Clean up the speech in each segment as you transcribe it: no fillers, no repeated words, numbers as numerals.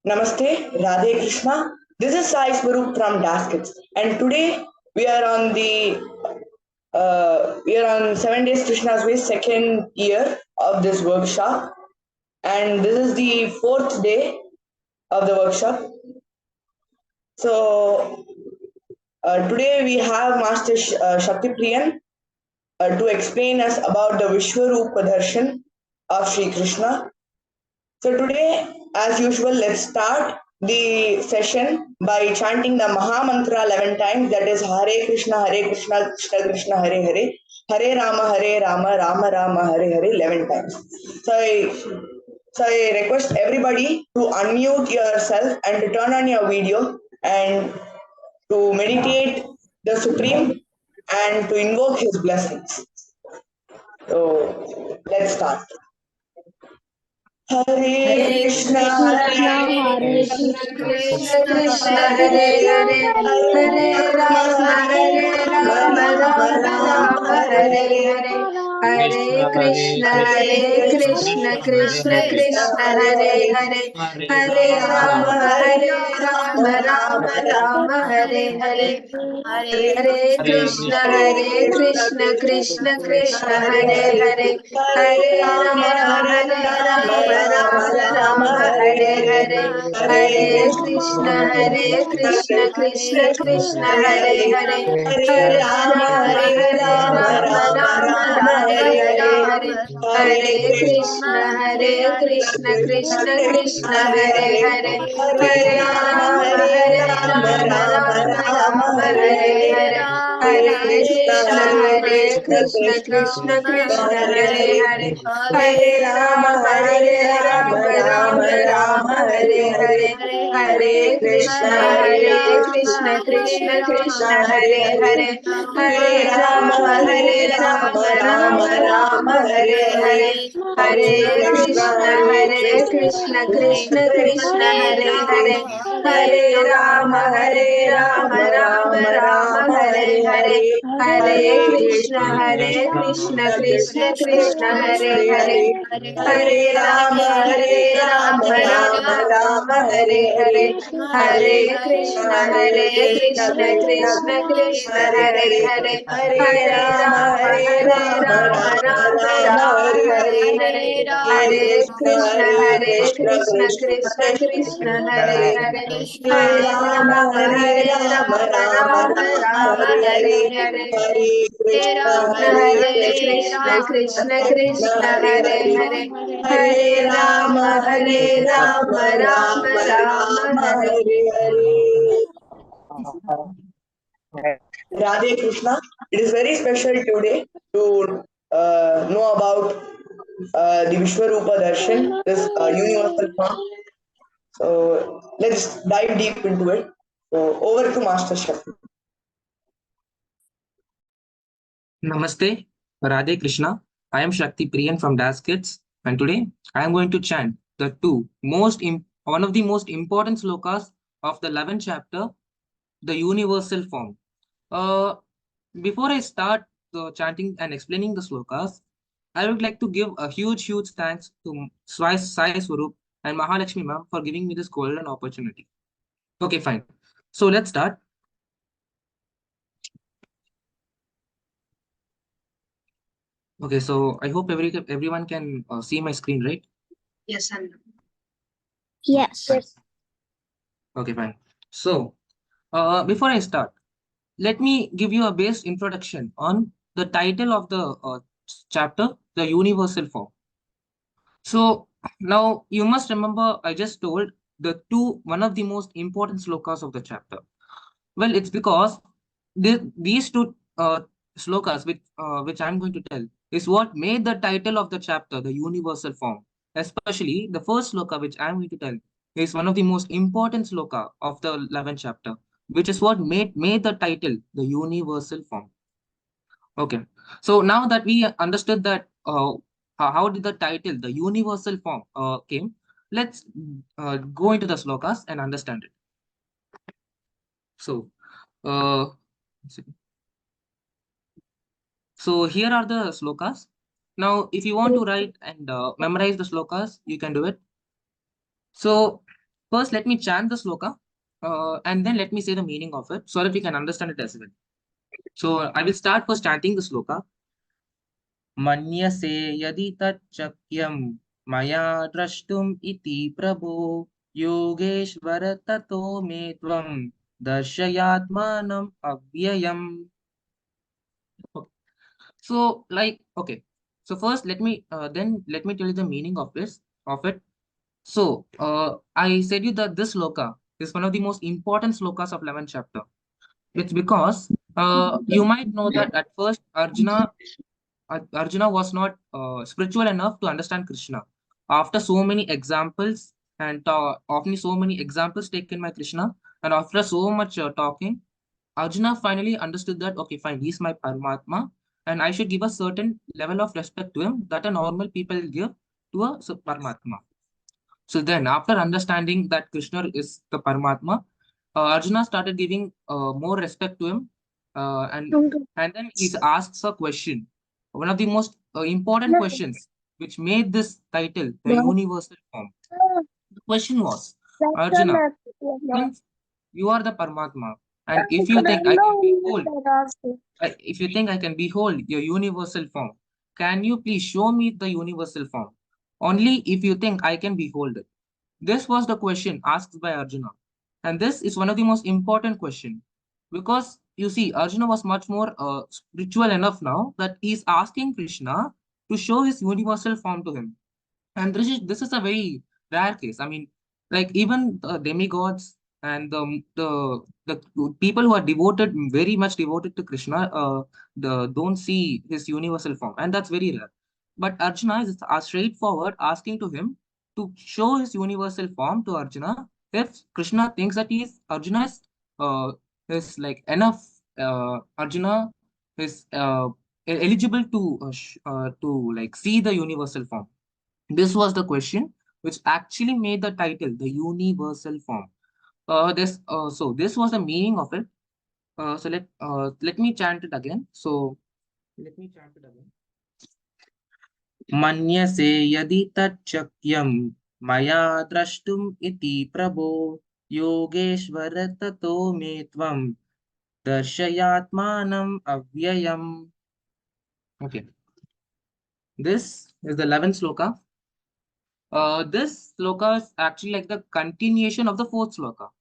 Namaste, Radhe Krishna. This is Sai Swaroop from Dazz, and today we are on the 7 days Krishna's Way second year of this workshop, and this is the fourth day of the workshop. So today we have Master Shakti Priyan to explain us about the Vishwarupa Darshan of Sri Krishna. So today, as usual, let's start the session by chanting the Maha Mantra 11 times. That is Hare Krishna, Krishna Krishna, Hare Hare, Hare Rama, Rama Rama, Hare Hare 11 times. So I request everybody to unmute yourself and to turn on your video and to meditate the Supreme and to invoke His blessings. So let's start. Hare Krishna, Hare Krishna, Krishna Hare Hare, Hare Rama, Rama Rama, Hare Hare. Hare Krishna, Krishna Krishna, Hare Hare, Hare Rama, Rama Hare Hare. Hare Krishna, Krishna Krishna, Hare Hare, Hare Rama, Hare Hare. Hare Krishna, Krishna Krishna, Hare Hare, Hare Rama, Hare Hare. Hare Krishna, Krishna Krishna, Hare Hare, Hare Rama, Hare Hare. Hare Krishna, Krishna Krishna, Hare Hare, Hare Rama, Hare Hare. Hare Krishna, Krishna Krishna, Hare Hare, Hare Rama, Hare Hare. Hare Krishna, Krishna Krishna, Hare Hare, Hare Rama, Rama Hare Hare. Hare Krishna, Krishna Krishna, Hare Hare, Hare Rama, Rama Hare Hare. Hare Krishna, Krishna Krishna, Hare Hare, Hare Rama, Rama Hare Hare. Hare Krishna, Krishna Krishna, Hare Hare, Hare Rama, Rama Hare Hare. Hare Krishna, Krishna Hare Hare, Hare Rama, Rama Hare Radhe Krishna. It is very special today to know about the Vishwarupa Darshan, this universal form. So let's dive deep into it. So over to Master Shakti. Namaste, Radhe Krishna. I am Shakti Priyan from Dazz Kids, and today I am going to chant the one of the most important slokas of the 11th chapter, the universal form. Before I start the chanting and explaining the slokas, I would like to give a huge thanks to Sai Swarup and Mahalakshmi ma'am for giving me this golden opportunity. Okay, fine. So let's start. Okay, so I hope everyone can see my screen, right? Yes, sir. Yes. Okay, fine. So, before I start, let me give you a base introduction on the title of the chapter, the universal form. So, now you must remember I just told one of the most important slokas of the chapter. Well, it's because these two slokas, which I'm going to tell, is what made the title of the chapter, the universal form. Especially the first sloka, which I'm going to tell, is one of the most important sloka of the 11th chapter, which is what made the title, the universal form. Okay, so now that we understood that how did the title, the universal form, came, let's go into the slokas and understand it. So, so here are the slokas. Now, if you want to write and memorize the slokas, you can do it. So First, let me chant the sloka, and then let me say the meaning of it so that we can understand it as well. So I will start first chanting the sloka. Manyase yadi tacchakyam maya drashtum iti prabho yogeshvara tato me tvam darshayatmanam avyayam. Okay. So like okay. So first let me tell you the meaning of it. So I said you that this sloka is one of the most important slokas of 11th chapter. It's because you might know that at first Arjuna was not spiritual enough to understand Krishna. After so many examples and often so many examples taken by Krishna, and after so much talking, Arjuna finally understood that okay, fine, he's my Paramatma, and I should give a certain level of respect to him that a normal people give to a Paramatma. So then, after understanding that Krishna is the Paramatma, Arjuna started giving more respect to him, and then he asks a question, one of the most important questions, which made this title the universal form. The question was, Arjuna, since you are the Paramatma, and if you think I can behold, if you think I can behold your universal form, can you please show me the universal form? Only if you think I can behold it. This was the question asked by Arjuna. And this is one of the most important question because you see, Arjuna was much more spiritual enough now that he is asking Krishna to show his universal form to him. And this is a very rare case. I mean, like even the demigods and the people who are devoted, very much devoted to Krishna, don't see his universal form, and that's very rare. But Arjuna is straightforward, asking to him to show his universal form to Arjuna. If Krishna thinks that uh, is like enough, Arjuna is eligible to like see the universal form. This was the question which actually made the title the universal form. So this was the meaning of it. Let me chant it again. So let me chant it again. Manyase yadi tacchakyam maya drashtum iti prabho yogeshvara tato me tvam darshayatmanam avyayam. Okay. This is the 11th sloka. This sloka is actually like the continuation of the fourth sloka.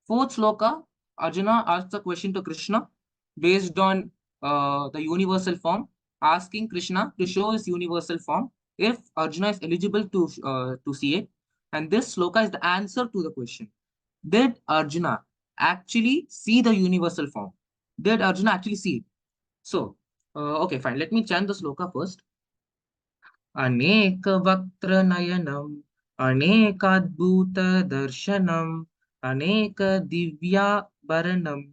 Fourth sloka, Arjuna asks a question to Krishna based on the universal form, asking Krishna to show his universal form if Arjuna is eligible to see it. And this sloka is the answer to the question. Did Arjuna actually see the universal form? Did Arjuna actually see it? So, okay, fine. Let me chant the sloka first. अनेकवक्त्रनयनम् अनेकाद्भुतदर्शनम् अनेकदिव्याभरणम्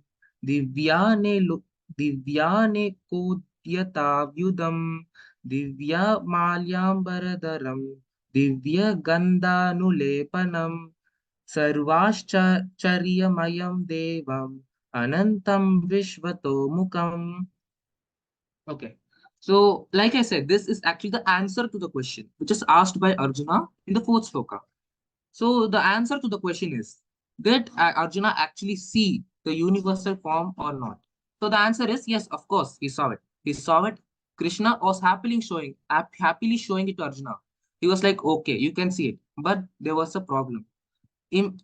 दिव्यानेकोद्यताव्युदम् दिव्यमाल्याम्बरधरम् दिव्यगन्धानुलेपनम् सर्वाश्चर्यमयं देवम् अनन्तं विश्वतोमुखम्. Okay. So, like I said, this is actually the answer to the question, which is asked by Arjuna in the fourth sloka. So, the answer to the question is, did Arjuna actually see the universal form or not? So, the answer is yes, of course, he saw it. He saw it. Krishna was happily showing it to Arjuna. He was like, okay, you can see it. But there was a problem.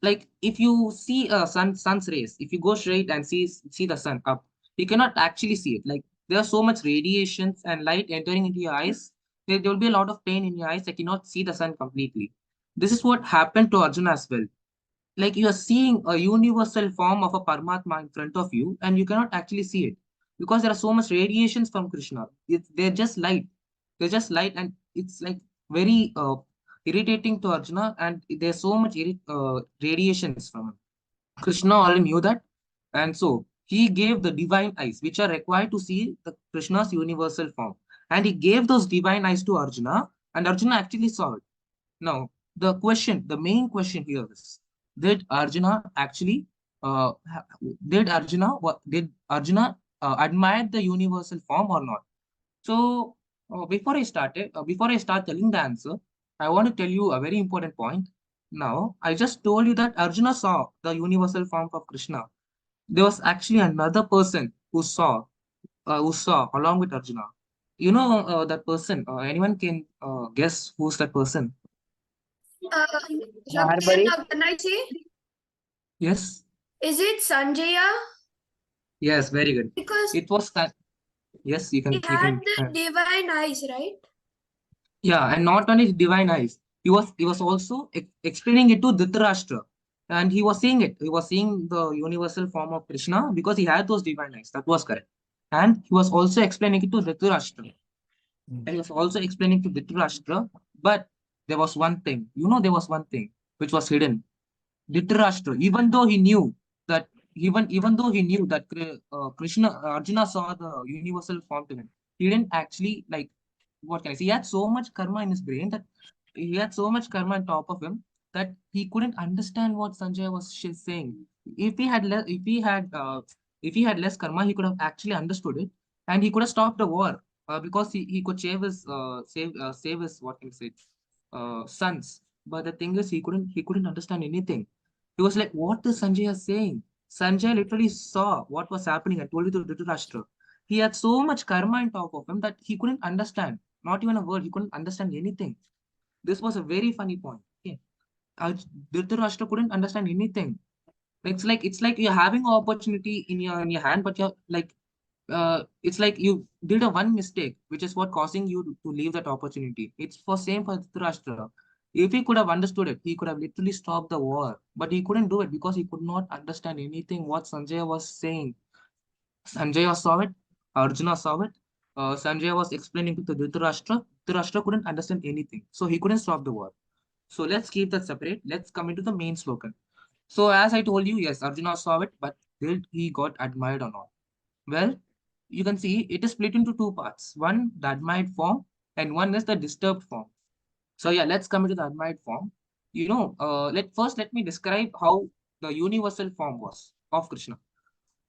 Like if you see a sun's rays, if you go straight and see the sun up, you cannot actually see it. Like there are so much radiations and light entering into your eyes, there will be a lot of pain in your eyes. I cannot see the sun completely. This is what happened to Arjuna as well. Like you are seeing a universal form of a Paramatma in front of you, and you cannot actually see it because there are so much radiations from Krishna. They're just light. They're just light, and it's like very irritating to Arjuna, and there's so much radiations from him. Krishna already knew that, and so he gave the divine eyes, which are required to see the Krishna's universal form, and he gave those divine eyes to Arjuna, and Arjuna actually saw it. Now, the main question here is: Did Arjuna actually, did Arjuna admire the universal form or not? So, before I start telling the answer, I want to tell you a very important point. Now, I just told you that Arjuna saw the universal form of Krishna. There was actually another person who saw along with Arjuna. You know that person. Anyone can guess who's that person? Shakti, can I say? Yes. Is it Sanjaya? Yes. Very good. Because It was that. Yes, you he can. You had can. the divine eyes, right? Yeah, and not only divine eyes, he was also explaining it to Dhritarashtra, and he was seeing it. He was seeing the universal form of Krishna because he had those divine eyes. That was correct, and he was also explaining it to Dhritarashtra. And he was also explaining to Dhritarashtra, but there was one thing. There was one thing which was hidden. Dhritarashtra, even though he knew that Krishna Arjuna saw the universal form to him, he didn't actually like what can I say? He had so much karma in his brain that he had so much karma on top of him that he couldn't understand what Sanjay was saying. If he had if he had less karma, he could have actually understood it, and he could have stopped the war because he could save his what can I say sons. But the thing is, he couldn't understand anything. He was like, "What is Sanjay saying?" Sanjay literally saw what was happening and told it to Dhritarashtra. He had so much karma on top of him that he couldn't understand, not even a word. He couldn't understand anything. This was a very funny point. Okay. Uh, Dhritarashtra couldn't understand anything. It's like you're having an opportunity in your hand, but you're like it's like you did a one mistake, which is what causing you to leave that opportunity. It's for same for Dhritarashtra. If he could have understood it, he could have literally stopped the war, but he couldn't do it because he could not understand anything what Sanjay was saying. Sanjaya saw it, Arjuna saw it. Sanjaya was explaining to Dhritarashtra. Dhritarashtra couldn't understand anything, so he couldn't stop the war. So let's keep that separate. Let's come into the main slogan. So as I told you, yes, Arjuna saw it, but did he got admired or not? Well, you can see it is split into two parts. One, the admired form, and one is the disturbed form. So yeah, let's come into the admired form. Let me describe how the universal form was of Krishna.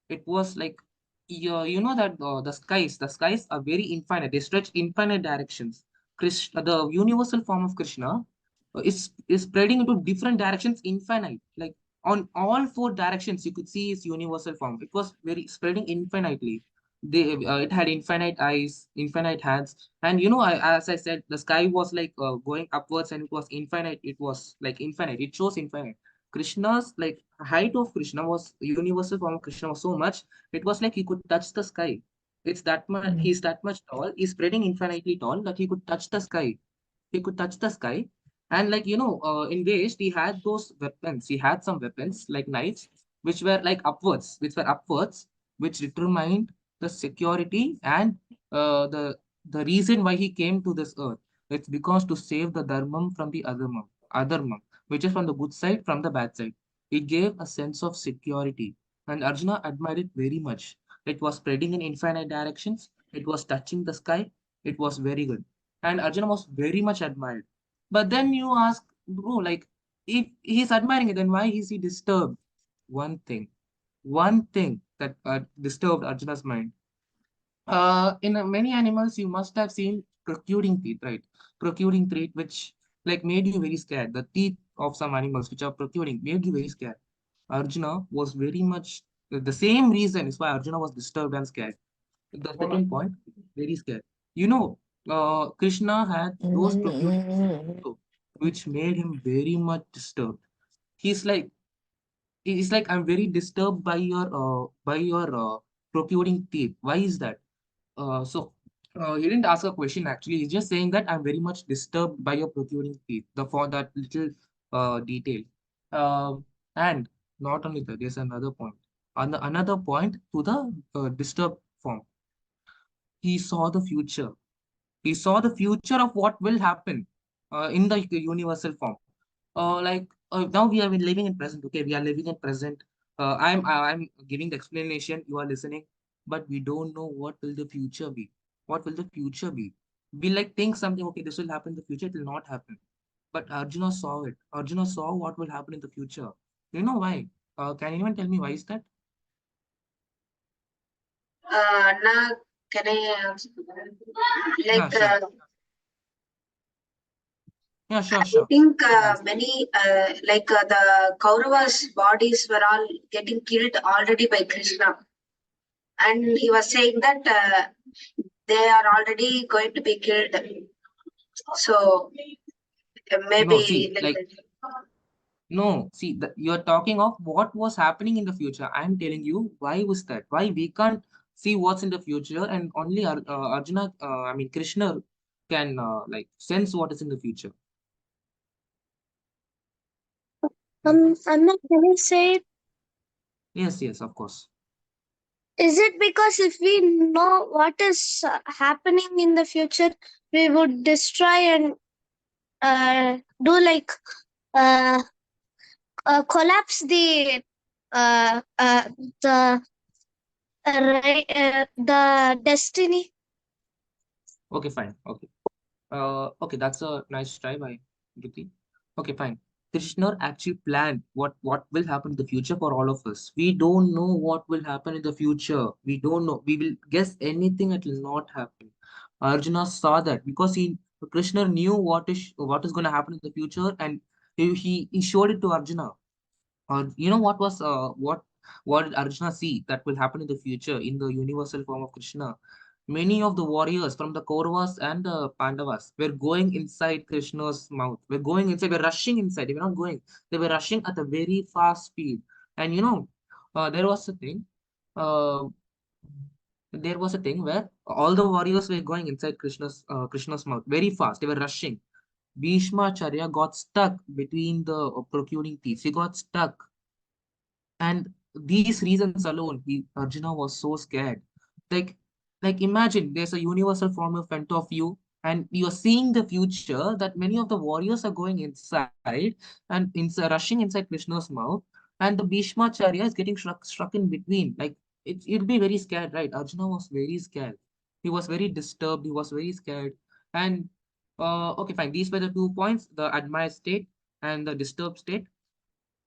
It was like you know that the skies are very infinite. They stretch infinite directions. Krishna, the universal form of Krishna, is spreading into different directions, infinite. Like on all four directions, you could see his universal form. It was very spreading infinitely. It had infinite eyes, infinite hands, and as I said, the sky was like going upwards, and it was infinite. It was like infinite. It shows infinite. Krishna's like height of Krishna was universal form of Krishna was so much. It was like he could touch the sky. It's that much. He's that much tall. He's spreading infinitely tall that he could touch the sky. He could touch the sky, and in waist he had those weapons. He had some weapons like knives, which determined the security and the reason why he came to this earth. It's because to save the dharmam from the other which is from the good side, from the bad side. It gave a sense of security, and Arjuna admired it very much. It was spreading in infinite directions, it was touching the sky, it was very good. And Arjuna was very much admired. But then you ask, bro, like, if he's admiring it, then why is he disturbed? One thing that disturbed Arjuna's mind. In many animals, you must have seen protruding teeth, right? Protruding teeth, which like made you very scared. The teeth of some animals which are protruding made you very scared. Arjuna was very much the same reason is why Arjuna was disturbed and scared. The second point, very scared. Krishna had those protruding teeth also, which made him very much disturbed. He's like it's like I'm very disturbed by your protruding teeth. Why is that? He didn't ask a question actually. He's just saying that I'm very much disturbed by your protruding teeth. For that little detail. And not only that, there's another point. Another point to the disturbed form. He saw the future. He saw the future of what will happen in the universal form. Now we are living in present. Okay, we are living in present. I'm giving the explanation. You are listening, but we don't know what will the future be. What will the future be? We like think something. Okay, this will happen in the future. It will not happen. But Arjuna saw it. Arjuna saw what will happen in the future. You know why? Can anyone tell me why is that? Now, can I Yeah, like sure. Yeah, sure, I sure. think You can answer. many, the Kauravas' bodies were all getting killed already by Krishna. And he was saying that they are already going to be killed. So No, maybe see, like like, no, see, you're talking of what was happening in the future. I'm telling you, why was that? Why we can't see what's in the future, and only Arjuna, I mean, Krishna can like sense what is in the future. Anna, can you say it? Yes, yes, of course. Is it because if we know what is happening in the future, we would destroy and do like uh, collapse uh, uh, the the destiny? Okay, fine. Okay. Okay, that's a nice try by Giti. Okay, fine. Krishna actually planned what will happen in the future for all of us. We don't know what will happen in the future. We don't know. We will guess anything. It will not happen. Arjuna saw that because Krishna knew what is going to happen in the future, and he showed it to Arjuna. You know what did Arjuna see that will happen in the future in the universal form of Krishna? Many of the warriors from the Kauravas and the Pandavas were going inside Krishna's mouth. We're going inside. We're rushing inside. They were not going. They were rushing at a very fast speed. And there was a thing. Uh, there was a thing where all the warriors were going inside Krishna's mouth very fast. They were rushing. Bhishma Charya got stuck between the procuring thieves. He got stuck, and these reasons alone, Arjuna was so scared. Like, like imagine there's a universal form in front of you, and you're seeing the future that many of the warriors are going inside and rushing inside Krishna's mouth, and the Bhishmacharya is getting struck in between. Like it'll be very scared, right? Arjuna was very scared. He was very disturbed. He was very scared. And okay, fine. These were the 2 points: the admired state and the disturbed state.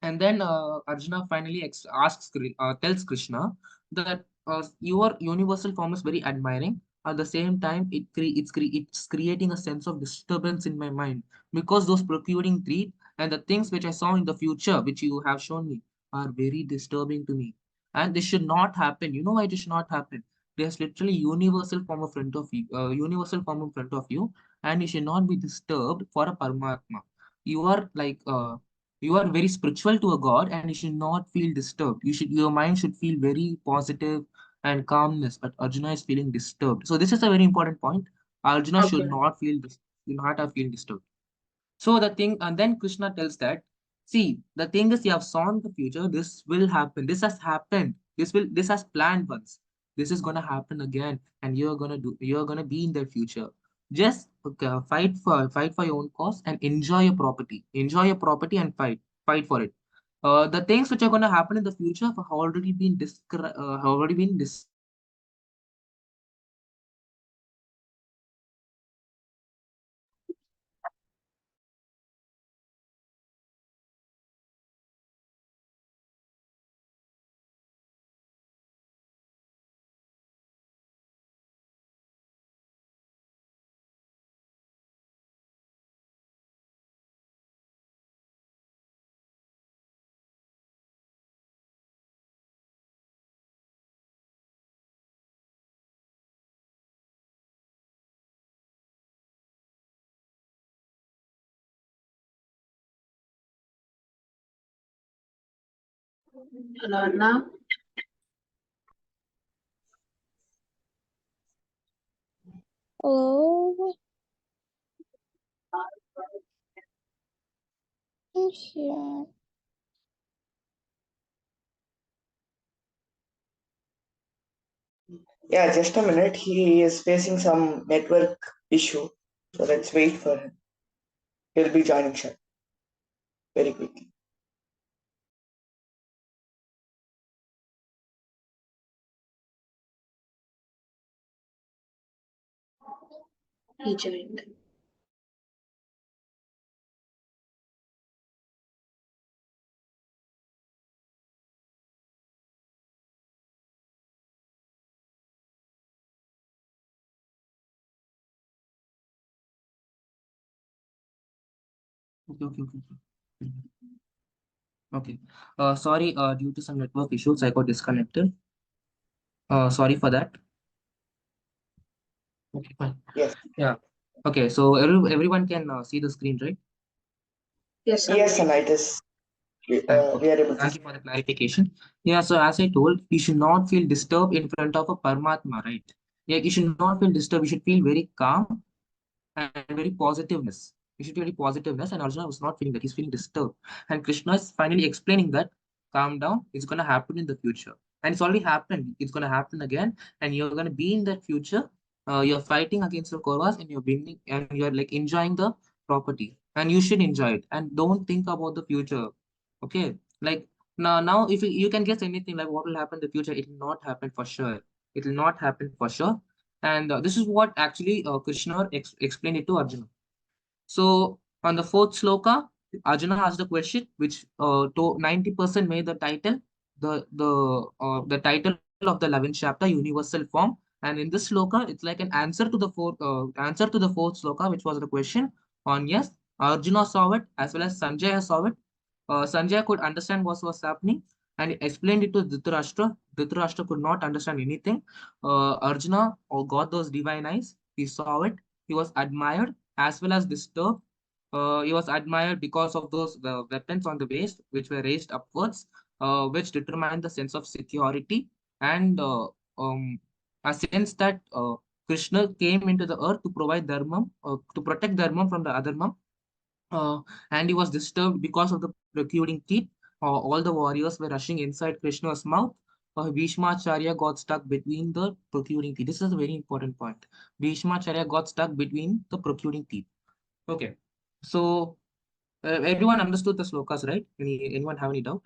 And then Arjuna finally tells Krishna that your universal form is very admiring. At the same time, it's creating a sense of disturbance in my mind because those procuring greed and the things which I saw in the future, which you have shown me, are very disturbing to me. And this should not happen. You know why this should not happen? There's literally universal form in front of you, and you should not be disturbed for a Paramatma. You are like you are very spiritual to a god, and you should not feel disturbed. Your mind should feel very positive and calmness, but Arjuna is feeling disturbed. So this is a very important point. Arjuna should okay. not should not have feel disturbed. So the thing, and then Krishna tells that, see, the thing is, you have saw in the future, this will happen. This has happened. This has planned once. This is gonna happen again, and you're gonna be in the future. Just fight for your own cause and enjoy your property. Enjoy your property and fight for it. The things which are gonna happen in the future have already been described in the Bhagavad Gita. So you should not be disturbed Hello, Anna. Oh, yeah. Yeah, just a minute. He is facing some network issue. So let's wait for him. He'll be joining shortly, very quickly. He joined. Okay. Okay. Sorry, due to some network issues, I got disconnected. Sorry for that. Okay, fine. Yes. Yeah. Okay, so everyone can see the screen, right? Yes, Yes, Sanjay. and it is. Okay. We are able to. Thank you for the clarification. Yeah, so as I told, you should not feel disturbed in front of a Paramatma, right? Yeah, you should not feel disturbed. You should feel very calm and very positiveness. You should feel very positiveness, and Arjuna was not feeling that. He's feeling disturbed. And Krishna is finally explaining that calm down, it's gonna happen in the future. And it's already happened. It's gonna happen again, and you're gonna be in that future. You're fighting against the Kauravas and you're winning and you're like enjoying the property. And you should enjoy it. And don't think about the future. Okay. Like now if you can guess anything like what will happen in the future, it will not happen for sure. It will not happen for sure. And this is what actually Krishna explained it to Arjuna. So on the fourth sloka, Arjuna asked a question which to 90% made the title, the title of the 11th chapter, universal form. And in this sloka, it's like an answer to the fourth sloka, which was the question on yes. Arjuna saw it as well as Sanjaya saw it. Sanjaya could understand what was happening and he explained it to Dhritarashtra. Dhritarashtra could not understand anything. Arjuna got those divine eyes. He saw it. He was admired as well as disturbed. He was admired because of those weapons on the waist, which were raised upwards, which determined the sense of security and a sense that Krishna came into the earth to provide dharma, to protect dharma from the adharma, and he was disturbed because of the protruding teeth. All the warriors were rushing inside Krishna's mouth. Bhishmacharya got stuck between the protruding teeth. This is a very important point. Bhishmacharya got stuck between the protruding teeth. Okay, so everyone understood the slokas, right? Anyone have any doubt?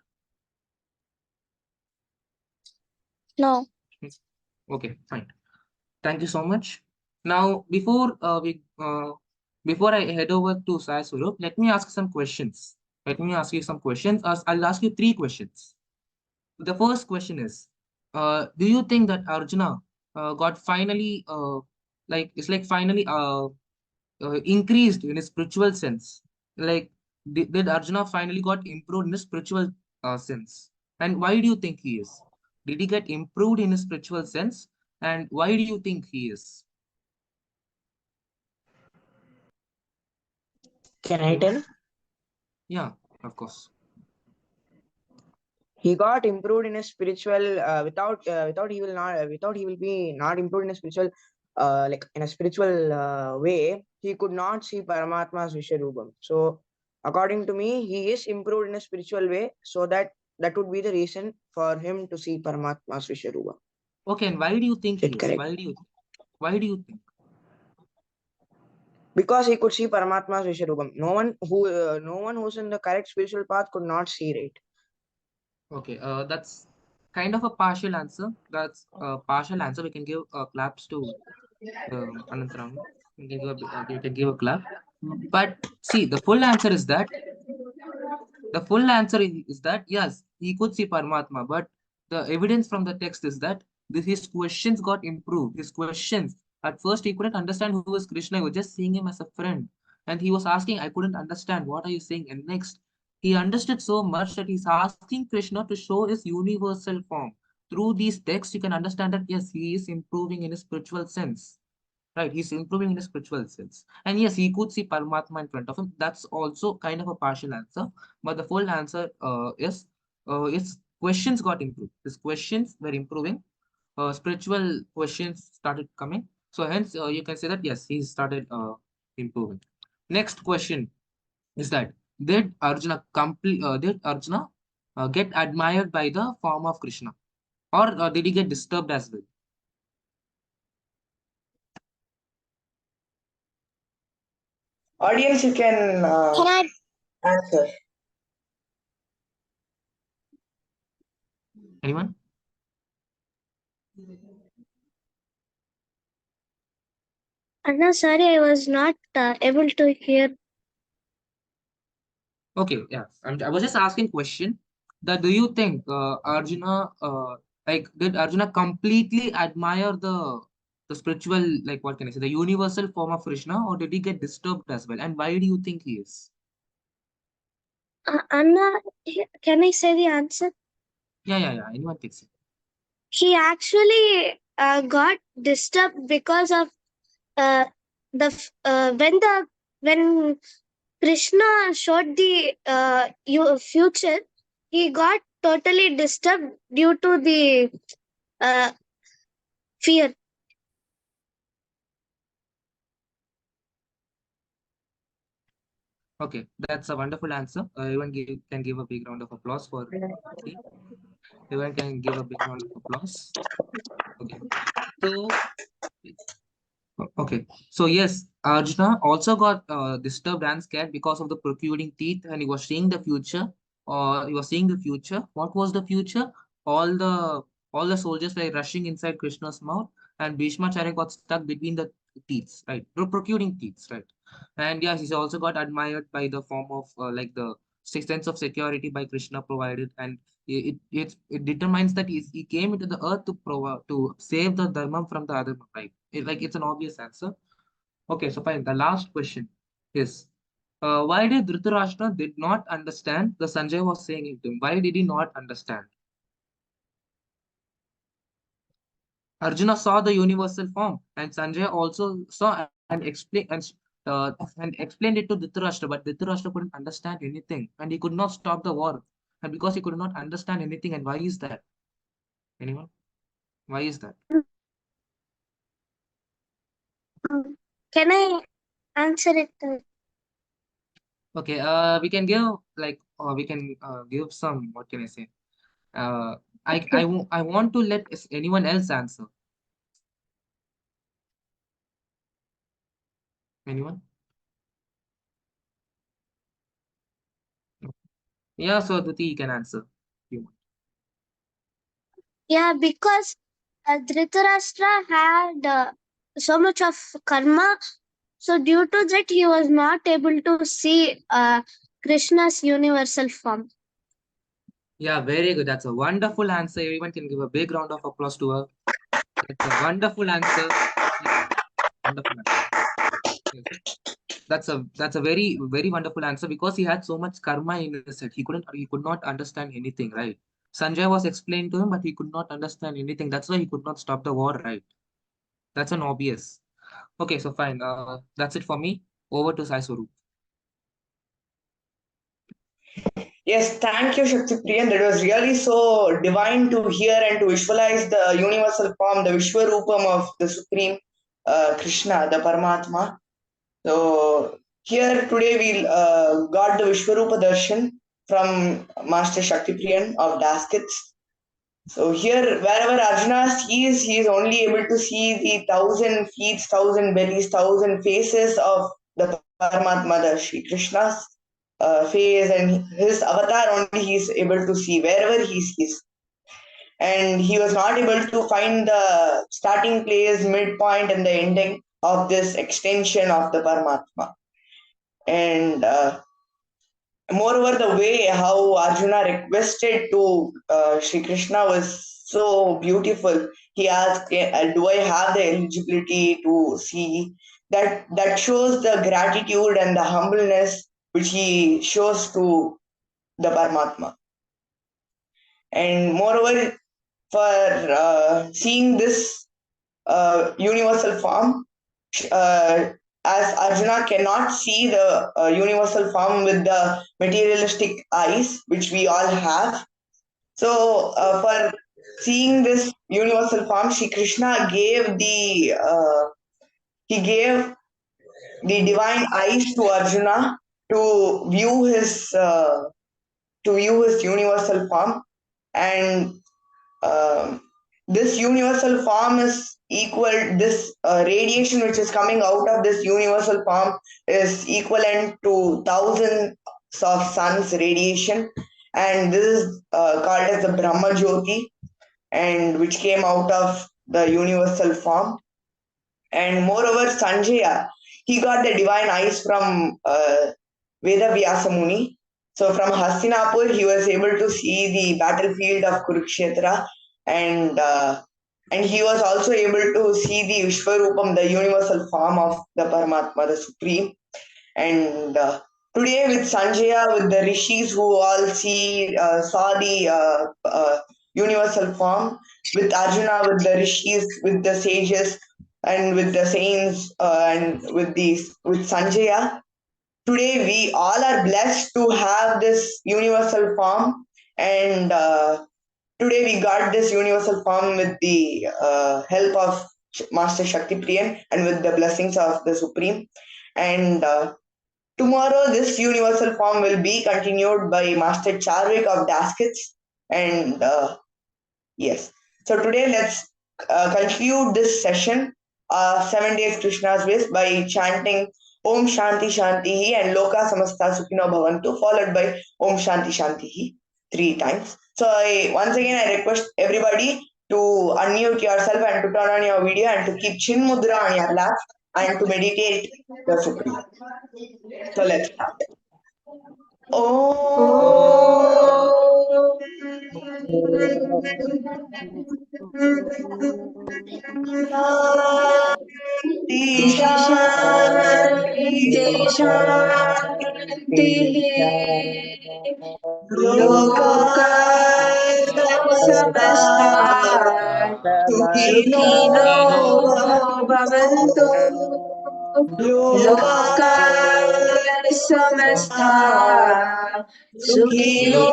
No. Okay, fine. Thank you so much. Now, before I head over to Sai Swarup, let me ask some questions. Let me ask you some questions. I'll ask you three questions. The first question is, do you think that Arjuna got finally, it's like finally increased in his spiritual sense? Like, did Arjuna finally got improved in his spiritual sense? And why do you think he is? Did he get improved in his spiritual sense? And why do you think he is? Can I tell? Yeah, of course. He got improved in a spiritual without he will be not improved in a spiritual like in a spiritual way. He could not see Paramatma's Visharubam. So according to me, he is improved in a spiritual way, so that would be the reason for him to see Paramatma's Visharubam. Okay, and why do you think Is he it is? correct? Why do you think? Because he could see Paramatma's Visharubam. No one who's in the correct spiritual path could not see, right? Okay, that's kind of a partial answer. That's a partial answer. We can give claps to Anantaram. You can give a clap. But see, the full answer is that yes, he could see Paramatma, but the evidence from the text is that his questions got improved. His questions at first he couldn't understand who was Krishna. He was just seeing him as a friend, and he was asking, "I couldn't understand. What are you saying?" And next, he understood so much that he's asking Krishna to show his universal form. Through these texts, you can understand that yes, he is improving in his spiritual sense. Right, he's improving in his spiritual sense. And yes, he could see Paramatma in front of him. That's also kind of a partial answer. But the full answer is his questions got improved. His questions were improving. Spiritual questions started coming. So hence you can say that yes, he started improving. Next question is that did Arjuna get admired by the form of Krishna? Or did he get disturbed as well? Audience, you can Can I? answer. Anyone? Anna, sorry, I was not able to hear. Okay, yeah. I was just asking question that do you think Arjuna did Arjuna completely admire the spiritual, like what can I say, the universal form of Krishna, or did he get disturbed as well? And why do you think he is? Anna, can I say the answer? Yeah. Anyone takes it. He actually got disturbed because of when Krishna showed the future, he got totally disturbed due to the uh, fear. Okay, that's a wonderful answer. Everyone can give a big round of applause for me. Everyone can give a big round of applause. Okay. So okay. So yes, Arjuna also got disturbed and scared because of the protruding teeth, and he was seeing the future. Or he was seeing the future. What was the future? All the all the soldiers were rushing inside Krishna's mouth, and Bhishmacharya got stuck between the teeth, right? Protruding teeth, right? And yes, he also got admired by the form of like the sixth sense of security by Krishna provided, and it determines that he came into the earth to provide to save the dharma from the other, right? Like it's an obvious answer. Okay, so fine. The last question is, why did Dhritarashtra did not understand the Sanjay was saying it to him? Why did he not understand? Arjuna saw the universal form, and Sanjay also saw and explained it to Dhritarashtra, but Dhritarashtra couldn't understand anything, and he could not stop the war. And because he could not understand anything, and why is that? Anyone? Why is that? Can I answer it? Okay, we can give like we can give some, what can I say? Uh, I want to let anyone else answer. Anyone? Yeah, so Aditi, you can answer. You. Yeah, because Dhritarashtra had so much of karma, so due to that he was not able to see Krishna's universal form. Yeah, very good. That's a wonderful answer. Everyone can give a big round of applause to her. That's a wonderful answer. Wonderful answer. Yes. That's a very wonderful answer because he had so much karma in his head. He could not understand anything, right? Sanjay was explained to him, but he could not understand anything. That's why he could not stop the war, right? That's an obvious. Okay, so fine. That's it for me. Over to Sai Swaroop. Yes, thank you, Shakti Priyan. That was really so divine to hear and to visualize the universal form, the Vishwarupam of the Supreme Krishna, the Paramatma. So here today we got the Vishwarupa Darshan from Master Shakti Priyan of Dazz. So here, wherever Arjuna sees, he is only able to see the 1,000 feet, 1,000 bellies, 1,000 faces of the Paramatma, the Shri Krishna's face, and his avatar only he is able to see wherever he sees. And he was not able to find the starting place, midpoint, and the ending of this extension of the Paramatma. And moreover, the way how Arjuna requested to Sri Krishna was so beautiful. He asked, "Do I have the eligibility to see?" That shows the gratitude and the humbleness which he shows to the Paramatma. And moreover, for seeing this universal form, uh, as Arjuna cannot see the universal form with the materialistic eyes, which we all have. So, for seeing this universal form, Shri Krishna gave he gave the divine eyes to Arjuna to view his universal form, and um, this universal form is equal, this radiation which is coming out of this universal form is equivalent to thousands of suns radiation, and this is called as the Brahma Jyoti, and which came out of the universal form. And moreover, Sanjaya, he got the divine eyes from Veda Vyasa Muni. So from Hastinapur, he was able to see the battlefield of Kurukshetra, and he was also able to see the Vishwarupam, the universal form of the Paramatma, the Supreme. And Today with Sanjaya, with the rishis who all saw the universal form, with Arjuna, with the rishis, with the sages, and with the saints, and with Sanjaya. Today we all are blessed to have this universal form, and today we got this universal form with the help of Master Shakti Priyan and with the blessings of the Supreme. And tomorrow, this universal form will be continued by Master Charvik of Daskets. And yes, so today let's conclude this session, 7 days Krishna's Bliss, by chanting Om Shanti Shanti and Loka Samasta Sukhino Bhavantu, followed by Om Shanti Shanti 3 times. So once again, I request everybody to unmute yourself and to turn on your video and to keep Chin Mudra on your lap and to meditate the Supreme. So let's start. Loka samasta sukhino bhavantu. Loka samasta sukhino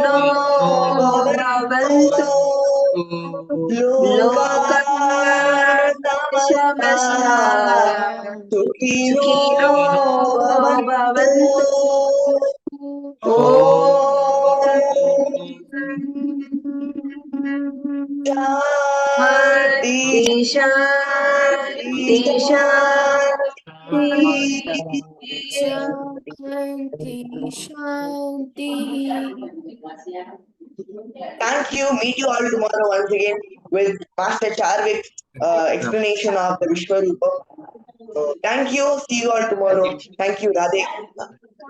bhavantu. Loka samasta sukhino bhavantu. Shanti, shanti, shanti. Thank you. Meet you all tomorrow once again with Master Charvik's explanation of the Vishwarupa. So thank you. See you all tomorrow. Thank you, Radhe.